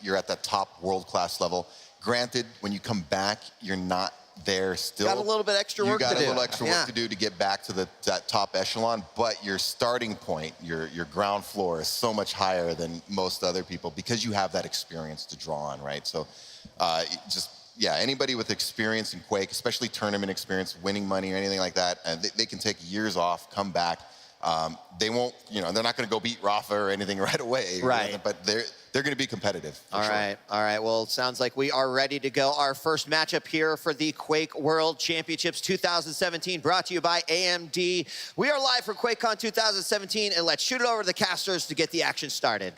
you're at that top world-class level. Granted, when you come back, you're not there still. Got a little bit extra work to do. You got a little extra work to do to get back to that top echelon, but your starting point, your ground floor is so much higher than most other people because you have that experience to draw on, right? So yeah, anybody with experience in Quake, especially tournament experience, winning money or anything like that, they can take years off, come back. They won't, they're not going to go beat Rafa or anything right away. Right. But they're going to be competitive. All right. Well, it sounds like we are ready to go. Our first matchup here for the Quake World Championships 2017, brought to you by AMD. We are live for QuakeCon 2017, and let's shoot it over to the casters to get the action started.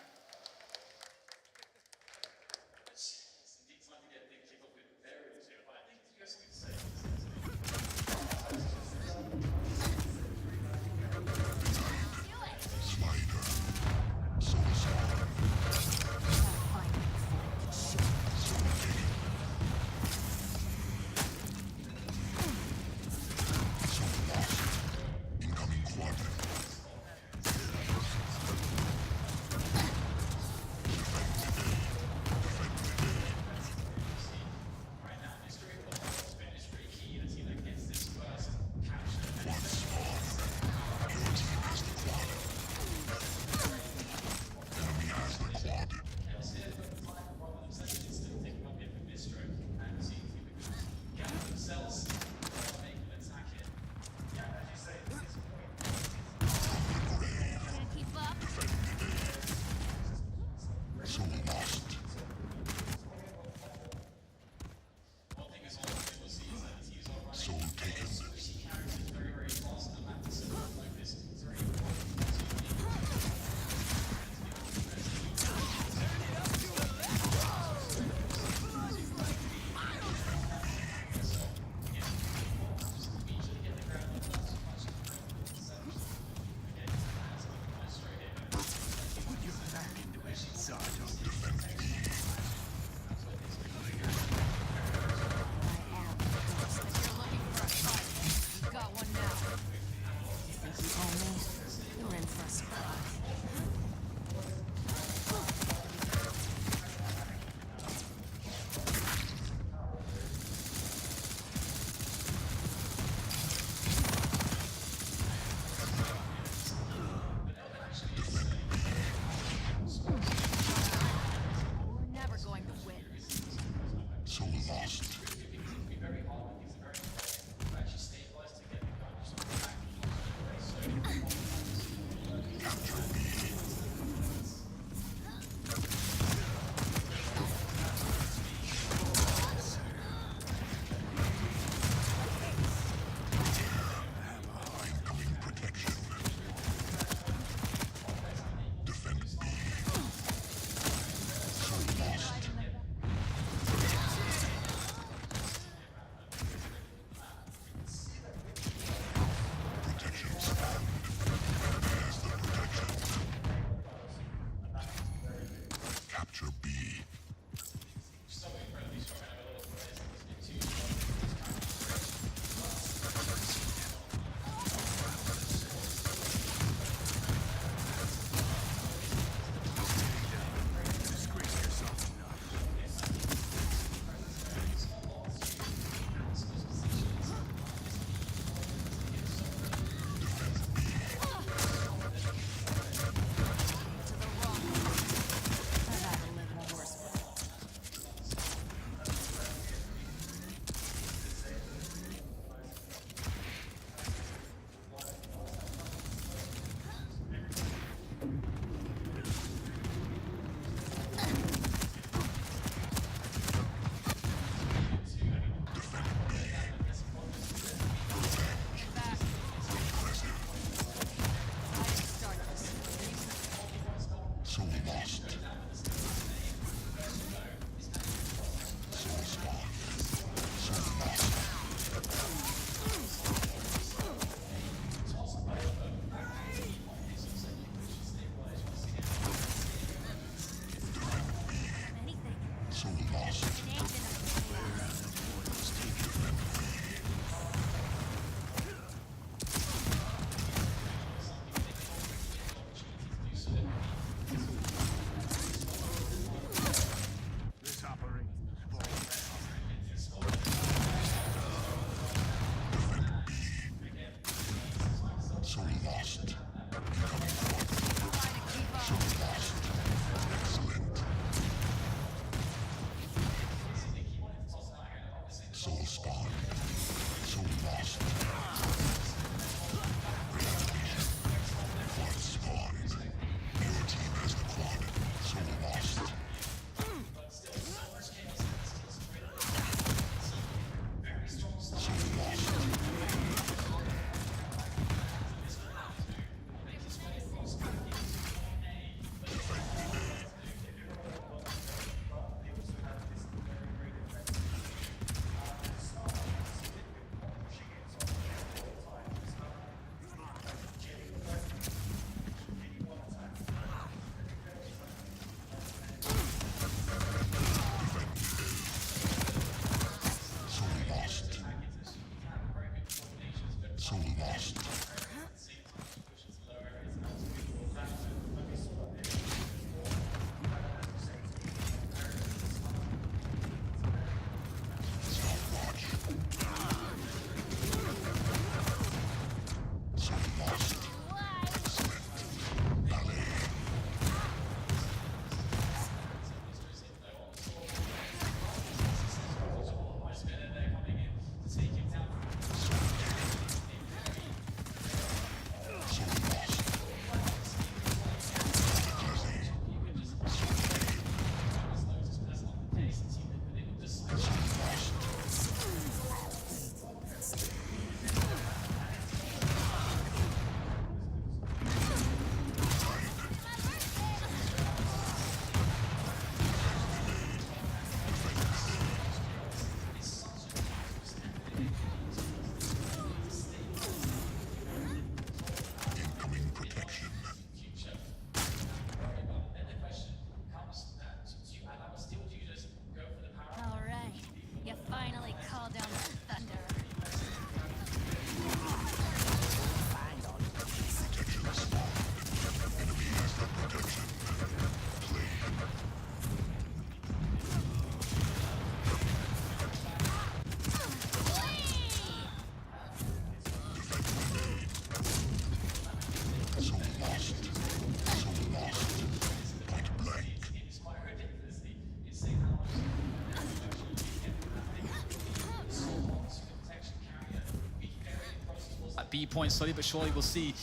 that B point. Slowly but surely, we'll see.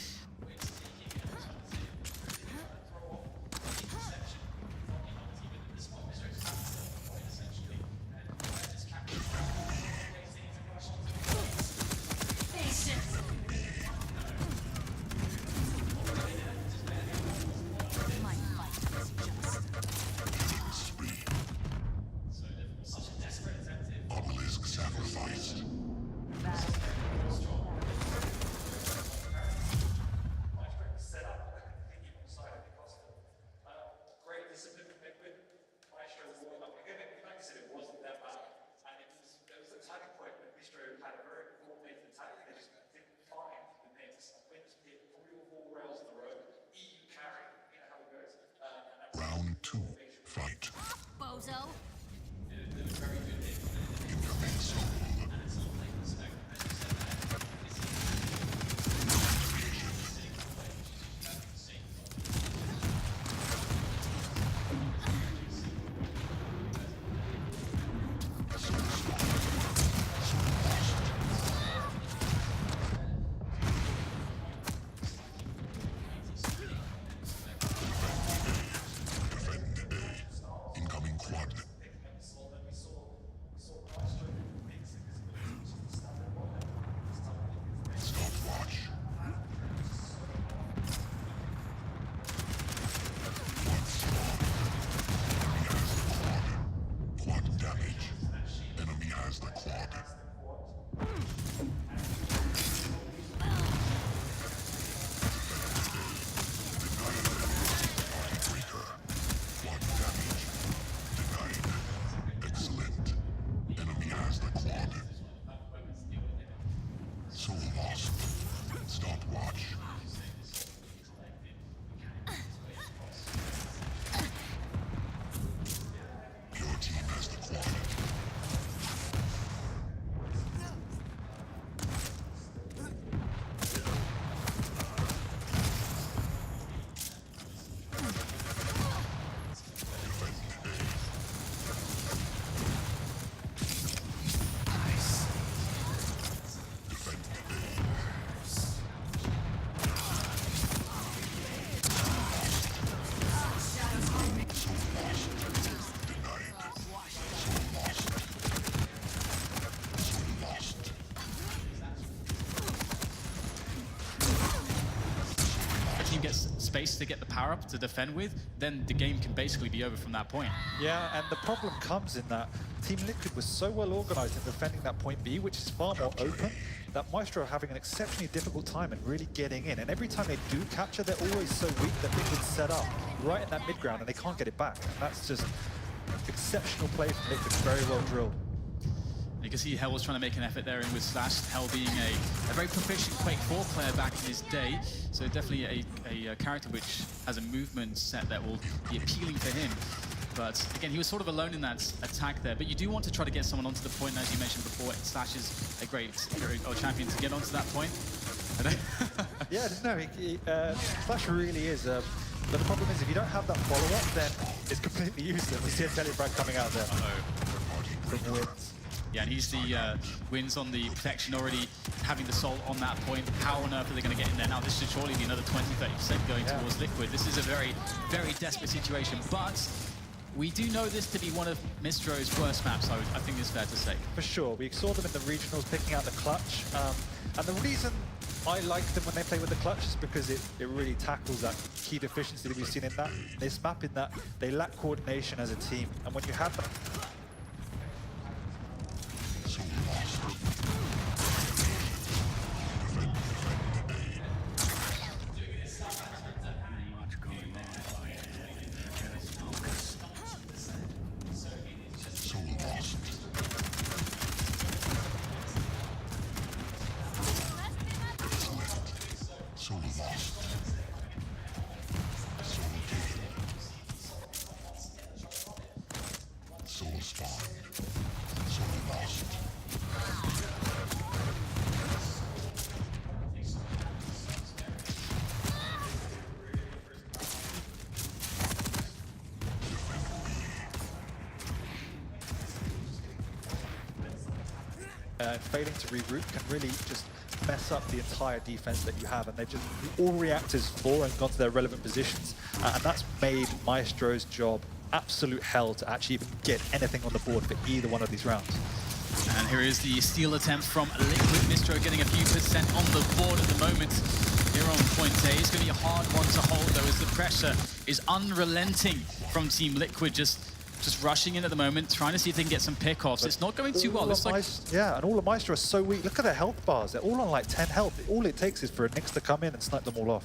Round 2, fight. Bozo. Incoming soul. Incoming quad. Stopwatch. Quad damage. Enemy has the quad. Breaker. Quad damage. Denied. Excellent. Enemy has the quad. Soul lost. Stopwatch. Your team has the quad. Team gets space to get the power up to defend with, then the game can basically be over from that point. Yeah, and the problem comes in that Team Liquid was so well organized in defending that point B, which is far more open, that myztro are having an exceptionally difficult time in really getting in. And every time they do capture, they're always so weak that Liquid set up right in that mid ground and they can't get it back. And that's just exceptional play from Liquid, very well drilled. You can see Hell was trying to make an effort there in with Slash. Hell being a very proficient Quake 4 player back in his day, so definitely a character which has a movement set that will be appealing for him. But again, he was sort of alone in that attack there. But you do want to try to get someone onto the point, as you mentioned before. Slash is a great hero or champion to get onto that point. Yeah, no, Slash really is. But the problem is, if you don't have that follow-up, then it's completely useless. We see a Telebrad coming out there. From Wins. Yeah, and he's the wins on the protection already, having the soul on that point. How on earth are they going to get in there? Now, this should surely be another 20-30% going towards Liquid. This is a very, very desperate situation, but we do know this to be one of myztro's worst maps, I think it's fair to say. For sure. We saw them in the regionals picking out the clutch. And the reason I like them when they play with the clutch is because it really tackles that key deficiency that we've seen in this map, in that they lack coordination as a team. And when you have that... Soul lost. Soul gained. Soul spawned. Soul lost. Failing to regroup can really just mess up the entire defense that you have, and they've just all reactors for and gone to their relevant positions, and that's made myztro's job absolute hell to actually even get anything on the board for either one of these rounds. And here is the steal attempt from Liquid. myztro getting a few percent on the board at the moment. Here on point A, it's going to be a hard one to hold, though, as the pressure is unrelenting from Team Liquid, just rushing in at the moment, trying to see if they can get some pickoffs. It's not going too well. It's like... Yeah, and all of myztro are so weak. Look at their health bars. They're all on like 10 health. All it takes is for a Nyx to come in and snipe them all off.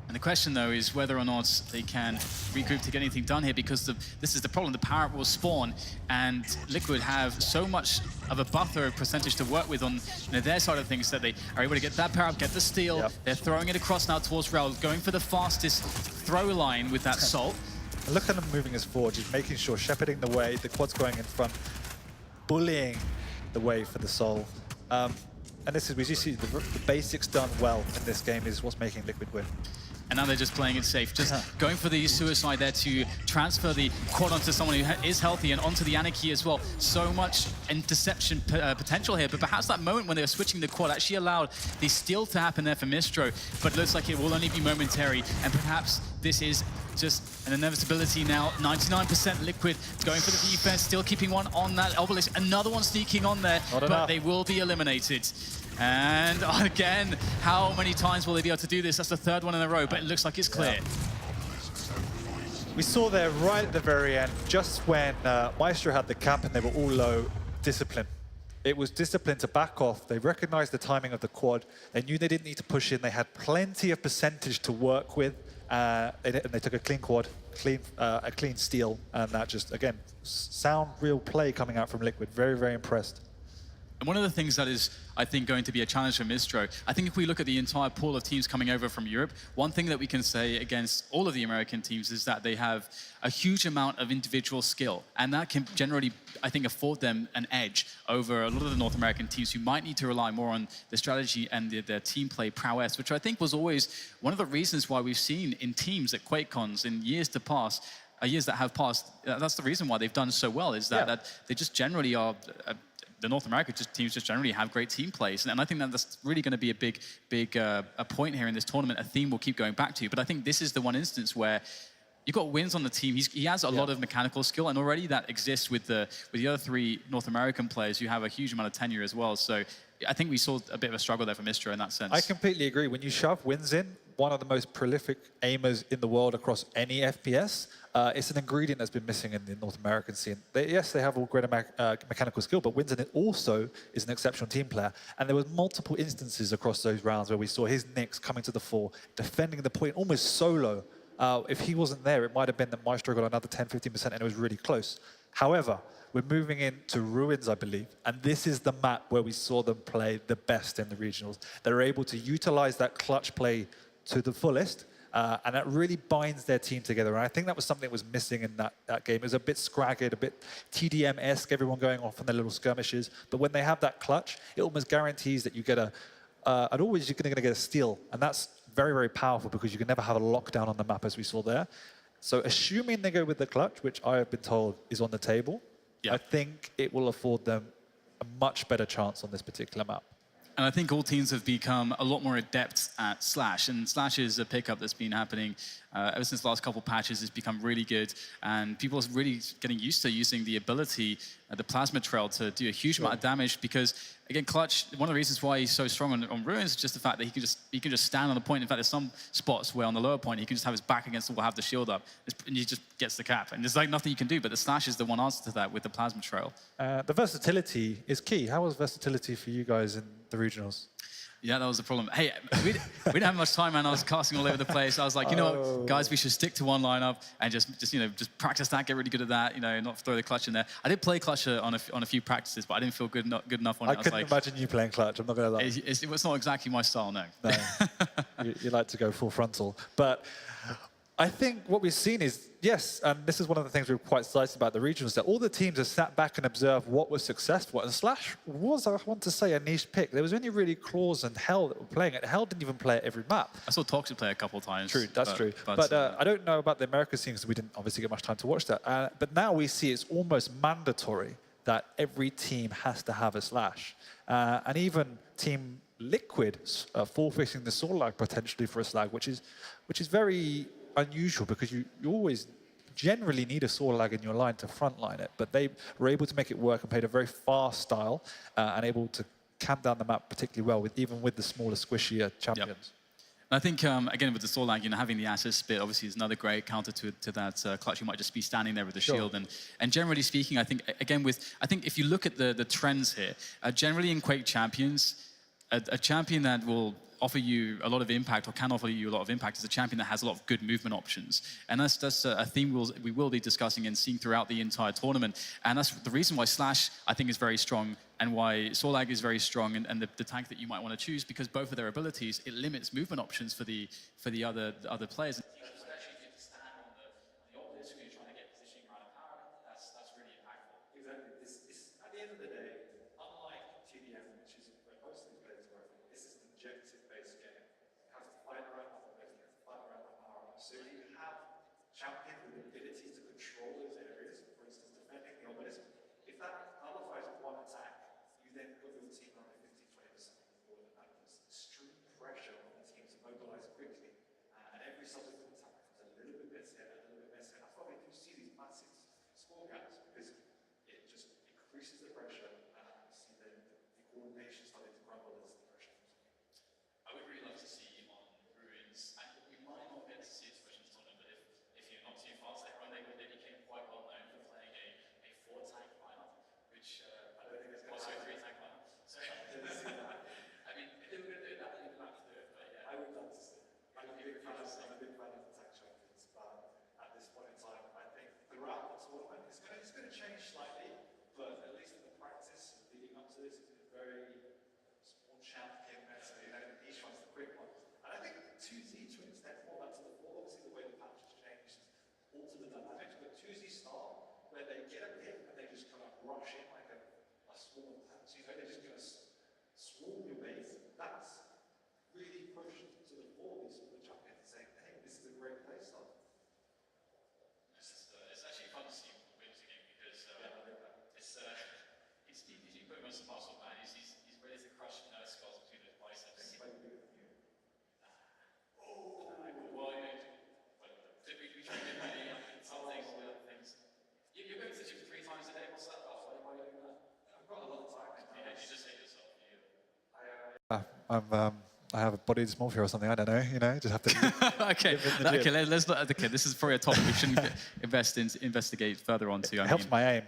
And the question, though, is whether or not they can regroup to get anything done here, because this is the problem. The power-up will spawn, and Liquid have so much of a buffer percentage to work with on their side of things that they are able to get that power-up, get the steal. Yep. They're throwing it across now towards Rel, going for the fastest throw line with that salt. And look at him moving his forward, just making sure, shepherding the way, the quad's going in front, bullying the way for the soul. And this is, we just see the basics done well in this game is what's making Liquid win. And now they're just playing it safe, just going for the suicide there to transfer the quad onto someone who is healthy and onto the Anarchy as well. So much interception potential here, but perhaps that moment when they were switching the quad actually allowed the steal to happen there for myztro, but it looks like it will only be momentary, and perhaps this is just an inevitability now. 99% Liquid going for the defense, still keeping one on that obelisk, another one sneaking on there, but they will be eliminated. And again, how many times will they be able to do this? That's the third one in a row, but it looks like it's clear. We saw there right at the very end, just when myztro had the cap and they were all low, discipline. It was discipline to back off. They recognized the timing of the quad. They knew they didn't need to push in. They had plenty of percentage to work with. And they took a clean quad, a clean steal, and that just, again, sound real play coming out from Liquid. Very, very impressed. And one of the things that is, I think, going to be a challenge for myztro, I think if we look at the entire pool of teams coming over from Europe, one thing that we can say against all of the American teams is that they have a huge amount of individual skill. And that can generally, I think, afford them an edge over a lot of the North American teams who might need to rely more on the strategy and their team play prowess, which I think was always one of the reasons why we've seen in teams at QuakeCons in years to pass, years that have passed, that's the reason why they've done so well, is that they just generally are... the North American teams just generally have great team plays. And I think that that's really going to be a big a point here in this tournament, a theme we'll keep going back to. But I think this is the one instance where you've got Wins on the team. He has a lot of mechanical skill, and already that exists with the other three North American players who have a huge amount of tenure as well. So I think we saw a bit of a struggle there for myztro in that sense. I completely agree. When you shove Wins in, one of the most prolific aimers in the world across any FPS, it's an ingredient that's been missing in the North American scene. Yes, they have all great mechanical skill, but Wins in it also is an exceptional team player. And there was multiple instances across those rounds where we saw his Nyx coming to the fore, defending the point almost solo. If he wasn't there, it might have been that myztro got another 10-15% and it was really close. However, we're moving into Ruins, I believe, and this is the map where we saw them play the best in the regionals. They're able to utilize that clutch play to the fullest, and that really binds their team together. And I think that was something that was missing in that game. It was a bit scragged, a bit TDM-esque, everyone going off on their little skirmishes. But when they have that clutch, it almost guarantees that you get and always you're going to get a steal. And that's very, very powerful because you can never have a lockdown on the map as we saw there. So assuming they go with the clutch, which I have been told is on the table, I think it will afford them a much better chance on this particular map. And I think all teams have become a lot more adept at Slash, and Slash is a pickup that's been happening ever since the last couple patches. It's become really good, and people are really getting used to using the ability, the Plasma Trail, to do a huge amount of damage. Because again, Clutch, one of the reasons why he's so strong on Ruins is just the fact that he can just stand on the point. In fact, there's some spots where on the lower point he can just have his back against the wall, have the shield up, and he just gets the cap. And there's like nothing you can do. But the Slash is the one answer to that with the Plasma Trail. The versatility is key. How was versatility for you guys in the regionals? Yeah, that was the problem. Hey, we didn't have much time, man. I was casting all over the place. I was like, you know what, guys, we should stick to one lineup and just practice that, get really good at that, not throw the clutch in there. I did play clutch on a few practices, but I didn't feel good enough on it. I couldn't imagine you playing clutch, I'm not going to lie. It's not exactly my style, no. You like to go full frontal. But I think what we've seen is, yes, and this is one of the things we're quite excited about the regionals, that all the teams have sat back and observed what was successful. And Slash was, I want to say, a niche pick. There was only really Claws and Hell that were playing it. Hell didn't even play it every map. I saw Toxic play a couple of times. True, that's true. But I don't know about the American teams because we didn't obviously get much time to watch that. But now we see it's almost mandatory that every team has to have a Slash. And even Team Liquid forfeiting the Soul Lag potentially for a Slag, which is very unusual because you always generally need a Soul Lag in your line to frontline it. But they were able to make it work and played a very fast style and able to camp down the map particularly well, even with the smaller, squishier champions. Yep. And I think, again, with the Soul Lag, having the assist spit obviously is another great counter to that clutch. You might just be standing there with the shield. And generally speaking, I think, again, I think if you look at the trends here, generally in Quake champions, a champion that will offer you a lot of impact or can offer you a lot of impact is a champion that has a lot of good movement options. And that's a theme we will be discussing and seeing throughout the entire tournament. And that's the reason why Slash, I think, is very strong and why Soul Lag is very strong and the tank that you might want to choose, because both of their abilities, it limits movement options for the other players. So you have champions with ability to control those areas, for instance, defending the obelisk. If that nullifies one attack, you then put your team under 15-20% before that puts extreme pressure on the team to mobilize quickly. And every subsequent attack becomes a little bit messier, a little bit messier. That's why we do see these massive score gaps, because it just increases the pressure and you see the coordination starting to crumble as the pressure comes in. I would really like to see on Ruins, and we might not get to see it especially in this tournament, but if you're not too fast, they became quite well known for playing a 4-tank lineup, which I don't think was a 3-tank lineup. So, I mean, if they were going to do that, they would have to do it, but yeah. I would love to see it. I'm a big fan of the tank champions, but at this point in time, I think throughout the tournament, it's going to change slightly, but at least in the practice leading up to this, it's been very small champion meta, each one's the quick one. And I think 2Z to an extent more back to the 4, obviously the way the patch has changed has altered the dynamics, but 2Z style, where they get a hit and they just kind of rush in like a swarm of tanks. They're just going to swarm your base. That's really pushed to the 4 these sort of champions saying, hey, this is a great play style. It's actually fun to see wins again because it's you put him on some muscle, man. He's ready to crush skulls between his biceps. Well, we train him really. Some things. You're going to the gym 3 times a day. What's that about? Why are you doing that? I've got a lot of time. Yeah, you just hate yourself. I have a body dysmorphia or something. I don't know. Just have to. Okay. Let's not. Okay, this is probably a topic we shouldn't investigate further onto. It helps my aim.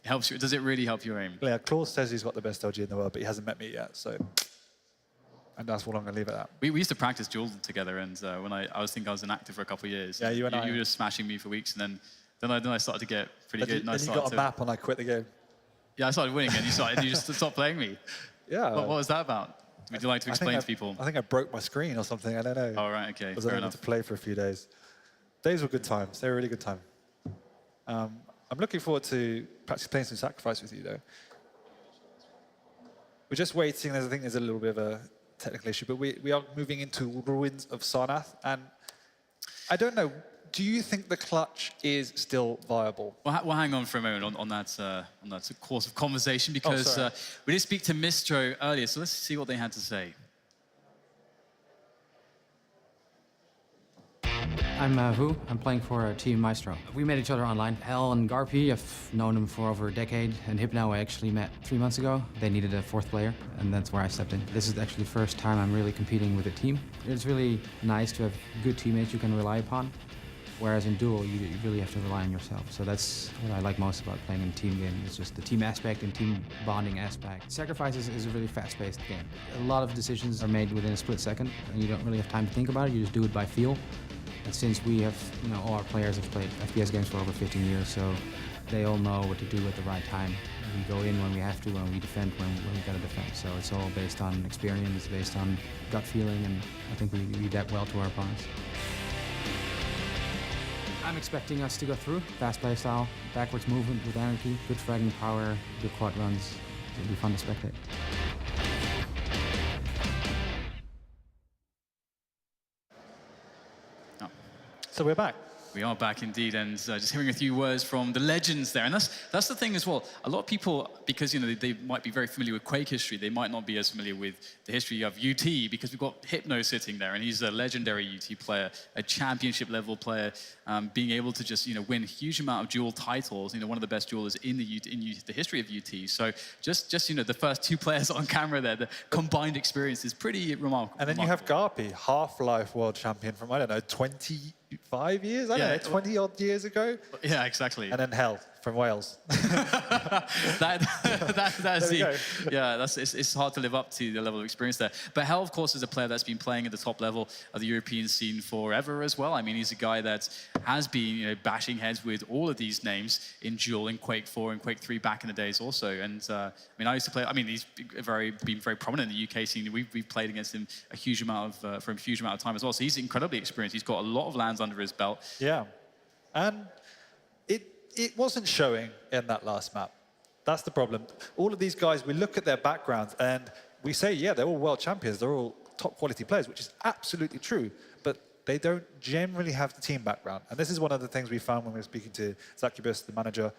It helps you. Does it really help your aim? Yeah, Claus says he's got the best LG in the world, but he hasn't met me yet. So, and that's what I'm going to leave it at. We used to practice duel together, and when I was an active for a couple of years. Yeah, you and I. You were just smashing me for weeks, and then I started to get pretty good. Then you got a map, and I quit the game. Yeah, I started winning, and you just stopped playing me. Yeah. What was that about? Would you like to explain to people? I think I broke my screen or something. I don't know. Oh, right, okay. I was unable to play for a few days. Days were good times. They were a really good time. I'm looking forward to perhaps playing some Sacrifice with you, though. We're just waiting. I think there's a little bit of a technical issue, but we are moving into Ruins of Sarnath. And I don't know, do you think the clutch is still viable? Well, hang on for a moment on that course of conversation, because we did speak to myztro earlier, so let's see what they had to say. I'm Hu. I'm playing for Team myztro. We met each other online. Hel and Garpy, I've known them for over a decade, and Hypno I actually met 3 months ago. They needed a 4th player, and that's where I stepped in. This is actually the first time I'm really competing with a team. It's really nice to have good teammates you can rely upon, whereas in duel, you really have to rely on yourself. So that's what I like most about playing in a team game. It's just the team aspect and team bonding aspect. Sacrifices is a really fast-paced game. A lot of decisions are made within a split second, and you don't really have time to think about it. You just do it by feel. And since we have, all our players have played FPS games for over 15 years, so they all know what to do at the right time. We go in when we have to, and we defend when we gotta defend. So it's all based on experience, based on gut feeling, and I think we lead that well to our opponents. I'm expecting us to go through. Fast play style, backwards movement with anarchy, good fragging power, good quad runs. It'll be fun to spectate. So we're back. We are back indeed, and just hearing a few words from the legends there. And that's the thing as well. A lot of people, because they might be very familiar with Quake history, they might not be as familiar with the history of UT, because we've got Hypno sitting there, and he's a legendary UT player, a championship level player, being able to just win a huge amount of duel titles. One of the best duelers in the history of UT. So just the first two players on camera there, the combined experience is pretty remarkable. And then you have Garpy, Half-Life world champion from, I don't know, 25 years? I don't know, 20 odd years ago? Yeah, exactly. And then Hell from Wales. It's hard to live up to the level of experience there. But Hell, of course, is a player that's been playing at the top level of the European scene forever as well. I mean, he's a guy that has been bashing heads with all of these names in Duel, in Quake 4 and Quake 3 back in the days also. And I used to play. I mean, he's been very prominent in the UK scene. We've played against him for a huge amount of time as well. So he's incredibly experienced. He's got a lot of lands under his belt. Yeah, and it wasn't showing in that last map. That's the problem. All of these guys, we look at their backgrounds and we say, yeah, they're all world champions. They're all top quality players, which is absolutely true. But they don't generally have the team background. And this is one of the things we found when we were speaking to Zacubus, the manager,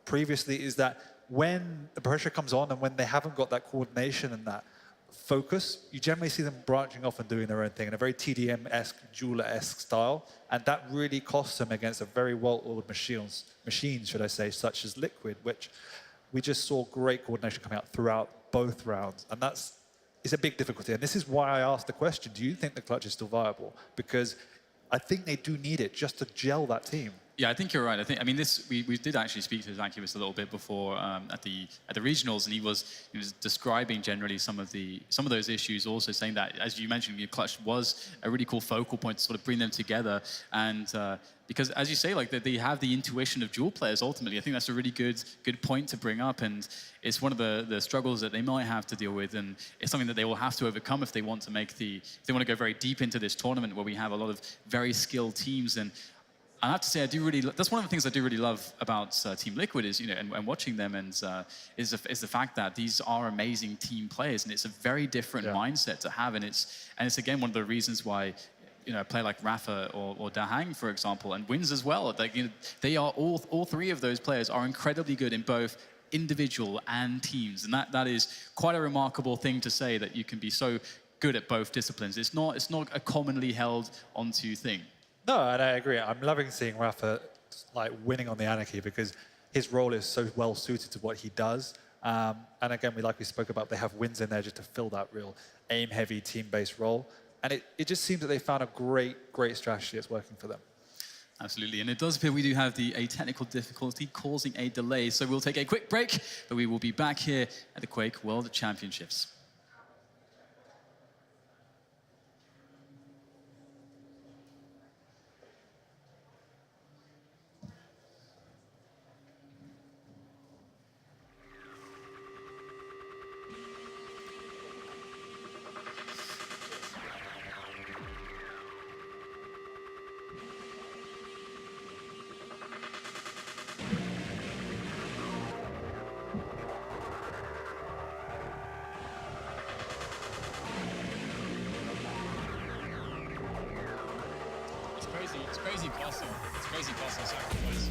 previously, is that when the pressure comes on and when they haven't got that coordination and that focus, you generally see them branching off and doing their own thing in a very TDM-esque, jeweler-esque style, and that really costs them against a very well-oiled machines, should I say, such as Liquid, which we just saw great coordination coming out throughout both rounds, and it's a big difficulty. And this is why I asked the question: do you think the clutch is still viable? Because I think they do need it just to gel that team. Yeah, I think you're right. I mean, we did actually speak to Zacubus a little bit before at the regionals, and he was describing generally some of those issues, also saying that, as you mentioned, Clutch was a really cool focal point to sort of bring them together, and because, as you say, like they have the intuition of dual players. Ultimately, I think that's a really good point to bring up, and it's one of the struggles that they might have to deal with, and it's something that they will have to overcome if they want to if they want to go very deep into this tournament where we have a lot of very skilled teams. And I have to say, that's one of the things I do really love about Team Liquid is, and watching them, and is the fact that these are amazing team players, and it's a very different mindset to have, and it's again one of the reasons why a player like Rafa or Dahang, for example, and Wins as well. They are all three of those players are incredibly good in both individual and teams, and that is quite a remarkable thing to say, that you can be so good at both disciplines. It's not a commonly held onto thing. No, and I agree. I'm loving seeing Rafa winning on the Anarchy, because his role is so well suited to what he does. And again, we spoke about, they have Wins in there just to fill that real aim-heavy, team-based role. And it just seems that they found a great strategy that's working for them. Absolutely, and it does appear we do have a technical difficulty causing a delay. So we'll take a quick break, but we will be back here at the Quake World Championships. It's crazy custom sacrifice.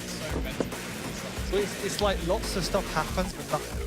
It's so mental. So it's like lots of stuff happens, but nothing.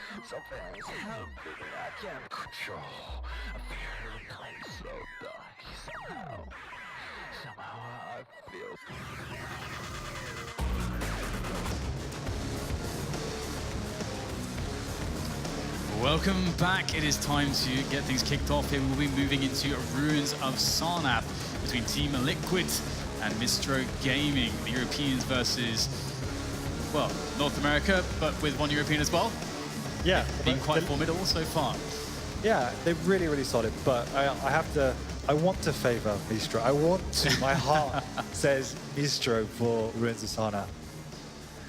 Something's happening I can't control. I feel the place so dark. Somehow I feel. Welcome back. It is time to get things kicked off here. We'll be moving into Ruins of Sarnath between Team Liquid and myztro Gaming. The Europeans versus, well, North America, but with one European as well. Yeah. Being quite formidable so far. Yeah, they're really, really solid. But I want to favor myztro. I want to. My heart says myztro for Ruins of Sarnath.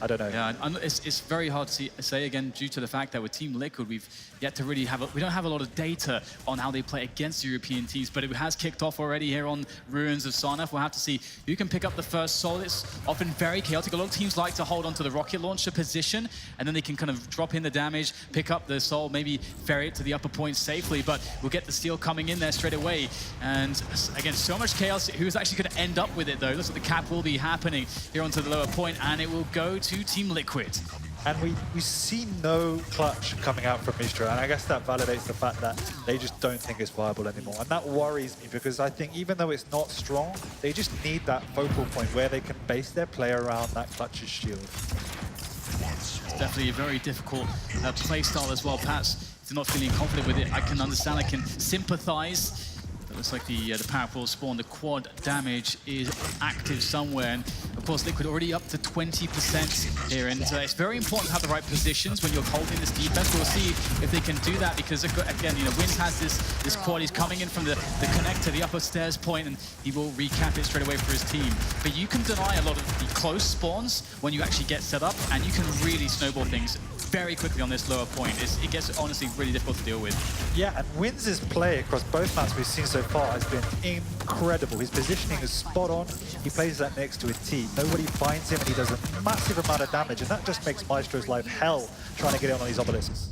I don't know. Yeah, it's very hard to say again due to the fact that with Team Liquid, we've yet to really we don't have a lot of data on how they play against European teams, but it has kicked off already here on Ruins of Sarnath. We'll have to see who can pick up the first soul. It's often very chaotic. A lot of teams like to hold on to the rocket launcher position, and then they can kind of drop in the damage, pick up the soul, maybe ferry it to the upper point safely, but we'll get the steal coming in there straight away. And again, so much chaos. Who's actually going to end up with it, though? Looks like the cap will be happening here onto the lower point, and it will go to Team Liquid. And we see no clutch coming out from myztro, and I guess that validates the fact that they just don't think it's viable anymore. And that worries me because I think even though it's not strong, they just need that focal point where they can base their play around that clutch's shield. It's definitely a very difficult play style as well. Perhaps if they're not feeling confident with it, I can understand, I can sympathize. It looks like the powerful spawn, the quad damage is active somewhere. And of course, Liquid already up to 20% here. And it's very important to have the right positions when you're holding this defense. We'll see if they can do that because, again, you know, Wiz has this quad. He's coming in from the connector, the upper stairs point, and he will recap it straight away for his team. But you can deny a lot of the close spawns when you actually get set up, and you can really snowball things very quickly on this lower point. It gets honestly really difficult to deal with. Yeah, and Wins's play across both maps we've seen so far has been incredible. His positioning is spot on. He plays that next to a T. Nobody finds him, and he does a massive amount of damage, and that just makes myztro's life hell trying to get in on these obelisks.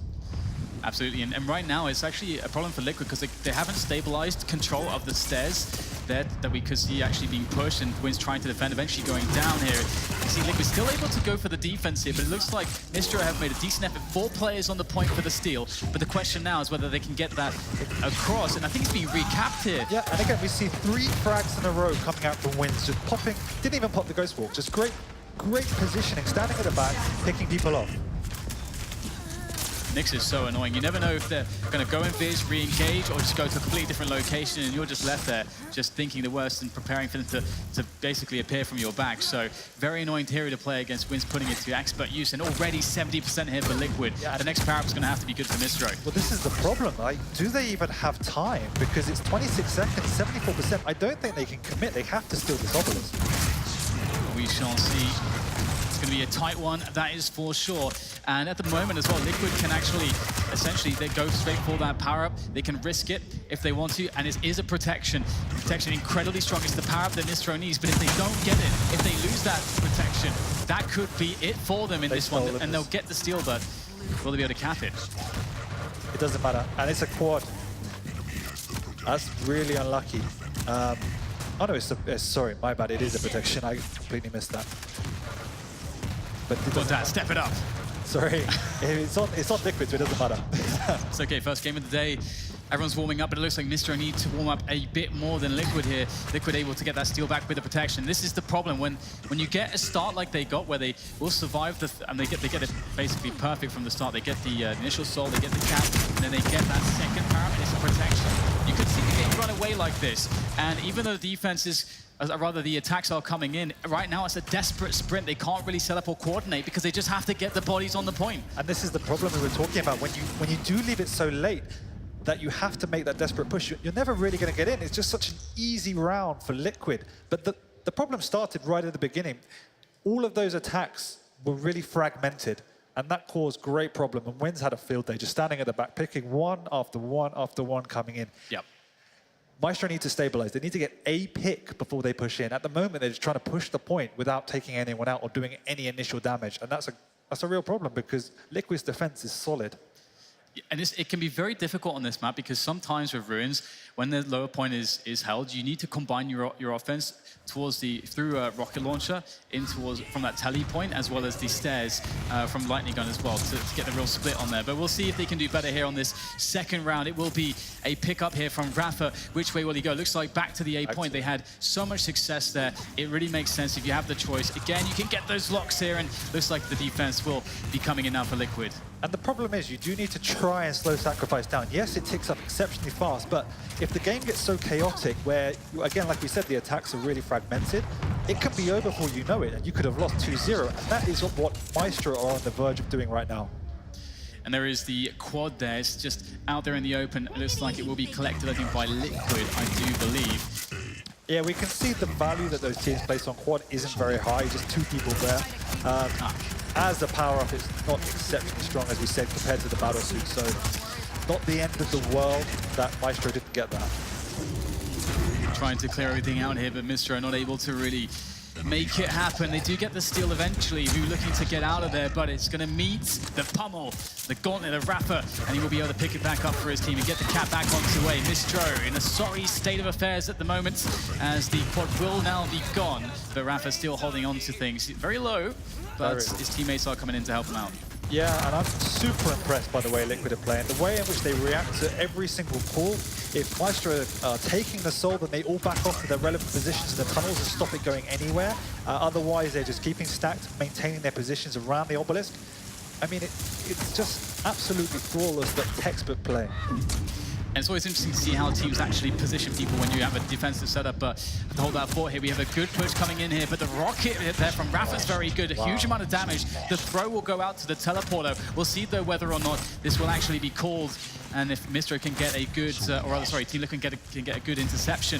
Absolutely, and right now it's actually a problem for Liquid because they haven't stabilized control of the stairs that we could see actually being pushed, and Wynn's trying to defend, eventually going down here. You see Liquid still able to go for the defense here, but it looks like myztro have made a decent effort. 4 players on the point for the steal, but the question now is whether they can get that across, and I think it's being recapped here. Yeah, and again, we see 3 frags in a row coming out from Wins, just popping, didn't even pop the Ghost Walk, just great positioning, standing at the back, picking people off. Nyx is so annoying. You never know if they're going to go in Viz, re-engage, or just go to a completely different location, and you're just left there just thinking the worst and preparing for them to basically appear from your back. So very annoying to play against Wins, putting it to expert use, and already 70% here for Liquid. Yeah, the next power-up is going to have to be good for myztro. Well, this is the problem. Like, do they even have time? Because it's 26 seconds, 74%. I don't think they can commit. They have to steal this obelisk. We shall see. It's going to be a tight one, that is for sure. And at the moment as well, Liquid can actually, essentially, they go straight for that power-up. They can risk it if they want to, and it is a protection. Protection incredibly strong. It's the power-up that myztro needs, but if they don't get it, if they lose that protection, that could be it for them in this one, and they'll get the steal, but will they be able to cap it? It doesn't matter, and it's a quad. That's really unlucky. Oh no, sorry, my bad, it is a protection. I completely missed that. But it doesn't matter. Step it up. Sorry, it's on Liquid, so it doesn't matter. It's okay, first game of the day. Everyone's warming up, but it looks like myztro need to warm up a bit more than Liquid here. Liquid able to get that steal back with the protection. This is the problem when you get a start like they got, where they will survive and they get it basically perfect from the start. They get the initial soul, they get the cap, and then they get that second power, and it's a protection. You could see the game run away like this, and even though the defense is, rather the attacks are coming in, right now it's a desperate sprint. They can't really set up or coordinate because they just have to get the bodies on the point. And this is the problem we were talking about. When you do leave it so late, that you have to make that desperate push, you're never really going to get in. It's just such an easy round for Liquid. But the problem started right at the beginning. All of those attacks were really fragmented, and that caused great problem. And Wins had a field day, just standing at the back, picking one after one after one coming in. Yep. myztro need to stabilize. They need to get a pick before they push in. At the moment, they're just trying to push the point without taking anyone out or doing any initial damage. And that's a real problem because Liquid's defense is solid. And it can be very difficult on this map because sometimes with Ruins, when the lower point is held, you need to combine your offense through a rocket launcher from that tele point, as well as the stairs from lightning gun as well, to get the real split on there. But we'll see if they can do better here on this second round. It will be a pickup here from Rafa. Which way will he go? Looks like back to the A point. They had so much success there. It really makes sense if you have the choice. Again, you can get those locks here, and looks like the defense will be coming in now for Liquid. And the problem is you do need to try and slow Sacrifice down. Yes, it ticks up exceptionally fast, but if the game gets so chaotic where, again, like we said, the attacks are really fragmented, it can be over before you know it, and you could have lost 2-0. And that is what myztro are on the verge of doing right now. And there is the quad there. It's just out there in the open. It looks like it will be collected, I think, by Liquid, I do believe. Yeah, we can see the value that those teams place on quad isn't very high, just 2 people there. As the power-up, it's not exceptionally strong, as we said, compared to the battle suit, so not the end of the world that myztro didn't get that. Trying to clear everything out here, but myztro not able to really make it happen. They do get the steal eventually. Who looking to get out of there, but it's going to meet the pummel, the gauntlet of Rafa, and he will be able to pick it back up for his team and get the cap back onto way. myztro in a sorry state of affairs at the moment, as the quad will now be gone, but Rafa still holding on to things. Very low, but his teammates are coming in to help him out. Yeah, and I'm super impressed by the way Liquid are playing, the way in which they react to every single pull. If myztro are taking the soul, then they all back off to their relevant positions in the tunnels and stop it going anywhere. Otherwise, they're just keeping stacked, maintaining their positions around the obelisk. I mean, it's just absolutely flawless, but textbook play. And it's always interesting to see how teams actually position people when you have a defensive setup. But to hold that fort here, we have a good push coming in here. But the rocket there from Rafa's very good. A huge amount of damage. The throw will go out to the teleporter. We'll see, though, whether or not this will actually be called. And if myztro can get a good, or rather, sorry, Team Liquid can get a good interception.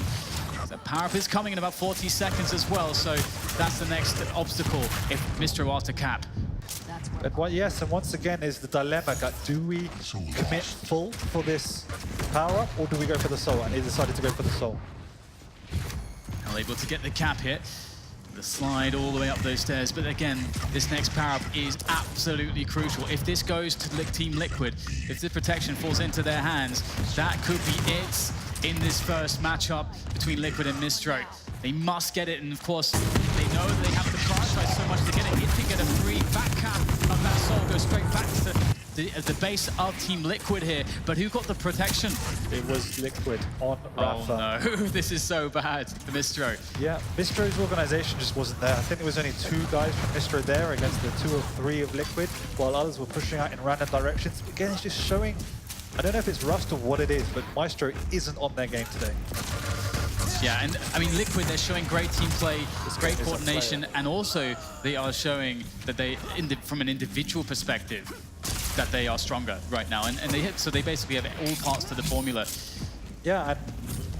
The power-up is coming in about 40 seconds as well. So that's the next obstacle if myztro are to cap. And yes, and once again is the dilemma. Do we commit full for this power-up, or do we go for the soul? And they decided to go for the soul. Well, able to get the cap hit. The slide all the way up those stairs. But again, this next power-up is absolutely crucial. If this goes to Team Liquid, if the protection falls into their hands, that could be it in this first matchup between Liquid and myztro. They must get it, and of course, they know that they have to prioritize so much to get it. If they get a free back cap of that soul, goes straight back to the base of Team Liquid here. But who got the protection? It was Liquid on Rafa. Oh no, this is so bad for myztro. Yeah, myztro's organization just wasn't there. I think there was only 2 guys from myztro there against the 2 or 3 of Liquid, while others were pushing out in random directions. Again, it's just showing, I don't know if it's rust or what it is, but myztro isn't on their game today. Yeah, and I mean, Liquid, they're showing great team play, great coordination, and also they are showing that they, from an individual perspective, that they are stronger right now. And they hit, so they basically have all parts to the formula. Yeah, and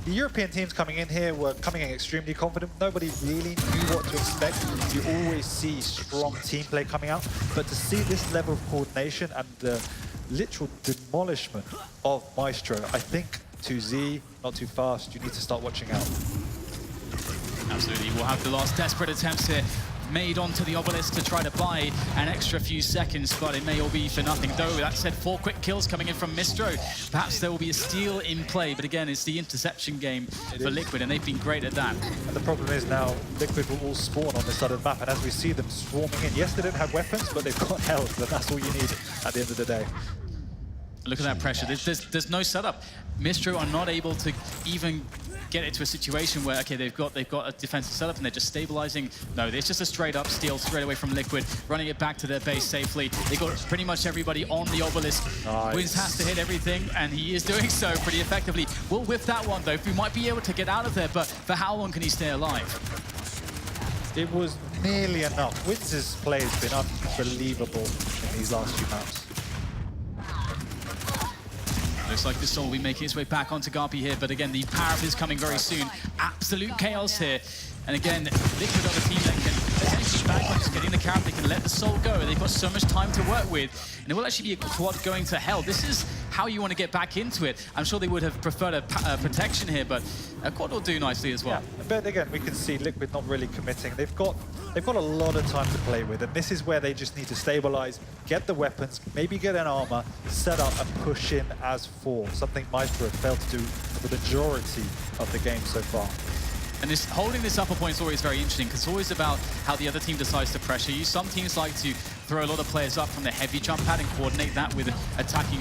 the European teams coming in here were coming in extremely confident. Nobody really knew what to expect. You always see strong team play coming out, but to see this level of coordination and the literal demolishment of myztro, I think 2Z, not too fast, you need to start watching out. Absolutely, we'll have the last desperate attempts here made onto the obelisk to try to buy an extra few seconds, but it may all be for nothing. Though, that said, 4 quick kills coming in from myztro. Perhaps there will be a steal in play, but again, it's the interception game for Liquid, and they've been great at that. And the problem is now, Liquid will all spawn on this side of the map, and as we see them swarming in, yes, they don't have weapons, but they've got health, and that's all you need at the end of the day. Look at that pressure. There's no setup. myztro are not able to even get it to a situation where, okay, they've got a defensive setup and they're just stabilizing. No, it's just a straight up steal straight away from Liquid, running it back to their base safely. They got pretty much everybody on the obelisk. Nice. Wiz has to hit everything, and he is doing so pretty effectively. We'll whiff that one, though. We might be able to get out of there, but for how long can he stay alive? It was nearly enough. Wiz's play has been unbelievable in these last few maps. Looks like the soul will be making its way back onto Garpy here, but again, the power-up is coming very soon. Absolute chaos here. And again, Liquid are the team that can essentially back by just getting the carry. They can let the soul go. They've got so much time to work with. And it will actually be a quad going to hell. This is how you want to get back into it. I'm sure they would have preferred a protection here, but a quad will do nicely as well. Yeah, but again, we can see Liquid not really committing. They've got a lot of time to play with, and this is where they just need to stabilize, get the weapons, maybe get an armor, set up, and push in as 4. Something myztro have failed to do for the majority of the game so far. And holding this upper point is always very interesting because it's always about how the other team decides to pressure you. Some teams like to throw a lot of players up from the heavy jump pad and coordinate that with attacking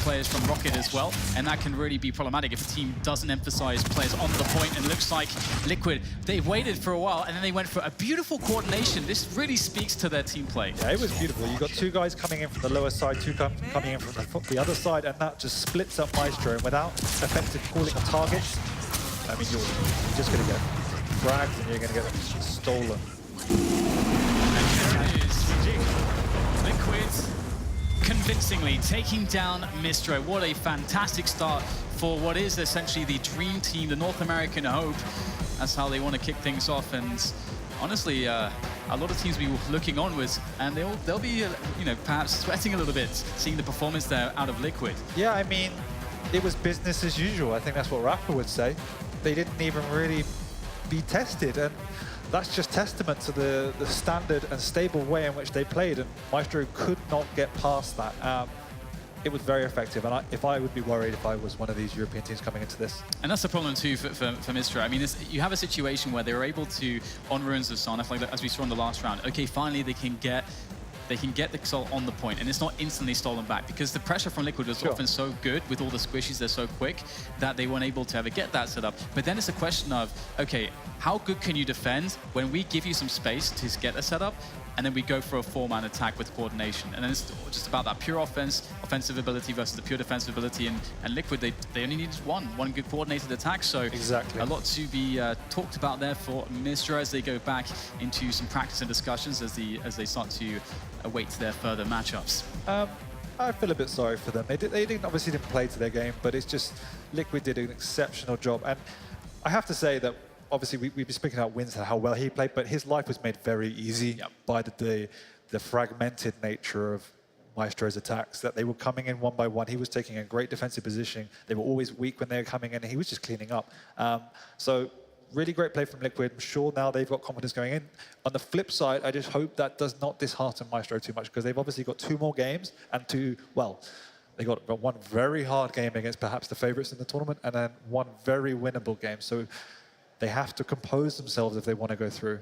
players from Rocket as well. And that can really be problematic if a team doesn't emphasize players on the point. And it looks like Liquid, they've waited for a while and then they went for a beautiful coordination. This really speaks to their team play. Yeah, it was beautiful. You got 2 guys coming in from the lower side, 2 coming in from the other side, and that just splits up myztro. And without effective calling of targets, I mean, you're just going to get fragged and you're going to get stolen. And here it is. Liquid convincingly taking down myztro. What a fantastic start for what is essentially the dream team, the North American hope. That's how they want to kick things off. And honestly, a lot of teams will be looking onwards, and they'll be, you know, perhaps sweating a little bit, seeing the performance there out of Liquid. Yeah, I mean, it was business as usual. I think that's what Rafa would say. They didn't even really be tested, and that's just testament to the standard and stable way in which they played, and myztro could not get past that. It was very effective, and if I would be worried if I was one of these European teams coming into this. And that's the problem too for myztro. I mean, you have a situation where they were able to, on Ruins of Sarnath, like as we saw in the last round, okay, finally they can get the Xol on the point, and it's not instantly stolen back because the pressure from Liquid was often so good with all the squishies, they're so quick that they weren't able to ever get that set up. But then it's a question of, okay, how good can you defend when we give you some space to get a setup, and then we go for a 4-man attack with coordination? And then it's just about that pure offensive ability versus the pure defensive ability. And Liquid, they only needed one good coordinated attack. So exactly, a lot to be talked about there for myztro as they go back into some practice and discussions as they start to await their further matchups. I feel a bit sorry for them. They obviously didn't play to their game, but it's just Liquid did an exceptional job. And I have to say that obviously we've been speaking about Wins and how well he played, but his life was made very easy by the fragmented nature of myztro's attacks, that they were coming in one by one. He was taking a great defensive position. They were always weak when they were coming in, and he was just cleaning up. So really great play from Liquid. I'm sure now they've got confidence going in. On the flip side, I just hope that does not dishearten myztro too much, because they've obviously got 2 more games and they got one very hard game against perhaps the favorites in the tournament, and then one very winnable game. So they have to compose themselves if they want to go through.